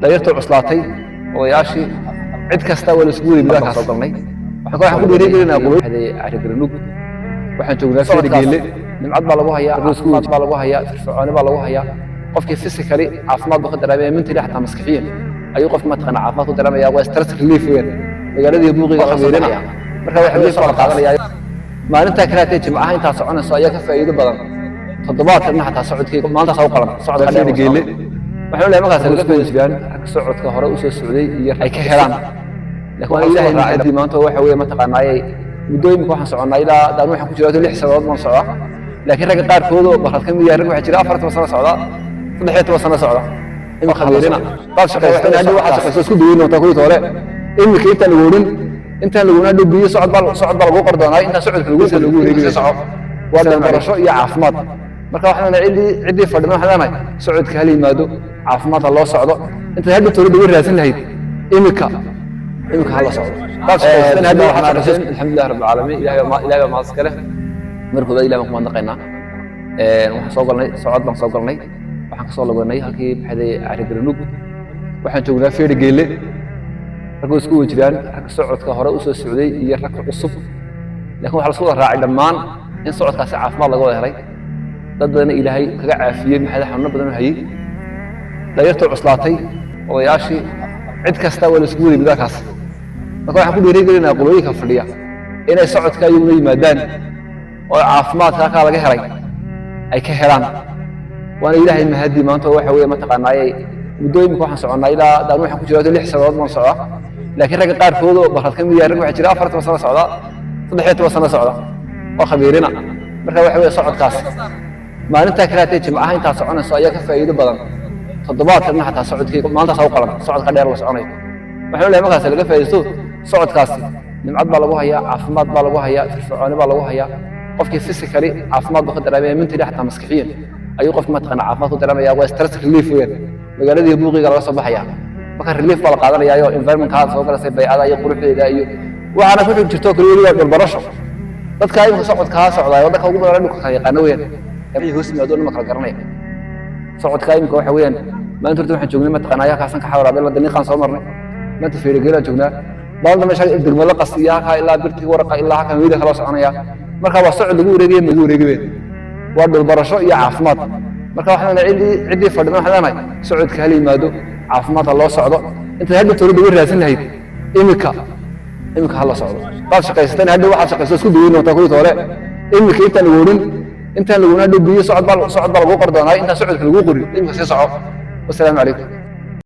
dhalinyarta cuslaatay odayaashii cid kasta waa la isku wadi midaan soo galnay waxaan ku dhiirigelinaa qolooyinka Carigaranug waxaan joognaa Feergeele nimcad baa lagu hayaa caafimaad baa lagu hayaa firfircooni baa lagu hayaa qofkii physically caafimaad buu ka dareemaya mentally xataa maskaxiyan ayuu qof ma taqaan caafimaad ku dareemaya waa stress relief weyn magaaladii buuqiga la weerinaya marka waxa la soo qaadanaya maalinta kale ee jimcaha inta soconayso ayaa ka faa'iido badan toddobaadkana xataa socodkii maanta soo qalan socodka Feergeele waxaan leeyahay markaas laga faa'iideystaan socodka hore u soo socday iyo ay ka helaan laakiin ilaahay maadii maanta waxa weeye ma taqaanaayay muddooyinka waxaan soconaa ilaa daan waxaan ku jiraa 6 sanadood ma socda laakiin rag qaar koodo barad kamid yahay rag waxa jira 4 sano socda 13 sano socda ima khabiirina qaar shaqeystaan hadii waxa shaqeyso isku duwayno ta kuwi hore imika inta lagu orin inta lagu naado biyo socod bal lagu qardoonay inta socodka lagu wareegayo soco waa barasho iyo caafimaad marka waxaan cidii fadhino waxaan socodka hal yimaado caafimaad loo socdo inta hadda toorada ugu raadsan lahayd imika hala socdo qaar shaqeystaan hadii waxa shaqeysan alxamdulillah rabbil alamin ilaahay ma askale markuu ilaahay ku mandaqayna waxaan soo galnay socod baan soo galnay waxaan ka soo labanay halkii baxday Carigaranug waxaan joognaa Feergeele rag isku wajiraan rag socodka hore u soo socday iyo rag cusub laakiin waxa la soo raacay dhammaan in socodkaasi caafimaad laga wada helay dad badan ilaahay kaga caafiyay maxay xanuun badan u hayay dhalinyarta cuslaatay odayaashii cid kasta waa la isku wadi midakaas marka waxaan ku dhiirigelinaa qolooyinka fadhiya inay socodka ay u yimaadaan oo caafimaadka ka laga helay ay ka helaan waana ilaahay mahadi maanta waxa weeye ma taqaanaayay muddooyinka waxaan soconaa ilaa daan waxaan ku jiraa 6 sanadood ma socda laakiin rag qaar koodo barad kamid yahay rag waxa jira 4 sano socda 13 sano socda oo khabiirina marka waxa weeye socodkaas maalinta kale ee jimcaha inta soconayso ayaa ka faa'iido badan toddobaadkana xataa socodkii maanta soo qalan socodka dheer la soconayo waxaan leeyahay markaas laga faa'iideysto socodkaasi nimcad baa lagu hayaa caafimaad baa lagu hayaa firfircooni baa lagu hayaa qofkii physically caafimaad buu ka dareemaya mentally xataa maskaxiyan ayuu qof ma taqaan caafimaad ku dareemaya waa stress relief weyn magaaladii buuqiga laga soo baxaya marka relief baa la qaadanaya iyo environment ka soo galasay bay'ada iyo quruxdeeda iyo waxaana ku jirto kaliya dhul barasho dadka ay socodka socdaay dadka ugu badan dhulka yaqaan weyn ay hoos yimaado ma kala garanay socodka imka waxa weeyaan maanta waxaan joognay ma taqaanaya kaasan ka xawraabay la daniiqan soo marnay maanta Feergeele joognaa baalda meesha degmada qasiya ka ilaa birti waraqa ilaa ka weeyda kala soconaya marka waa socod lagu wareegay waa dhul barasho iyo caafimaad marka waxaan cidii fadhino waxaan socodka hal yimaado caafimaad loo socdo inta hadda toorada ugu raadsan lahayd imika hala socdo qaar shaqeystaan hadii waxa shaqeyso isku duwayno ta kuwi hore imika inta lagu orin inta lagu naado biyo socod bal lagu qardoonay inta socodka lagu qori imika si soco wassalaamu calaykum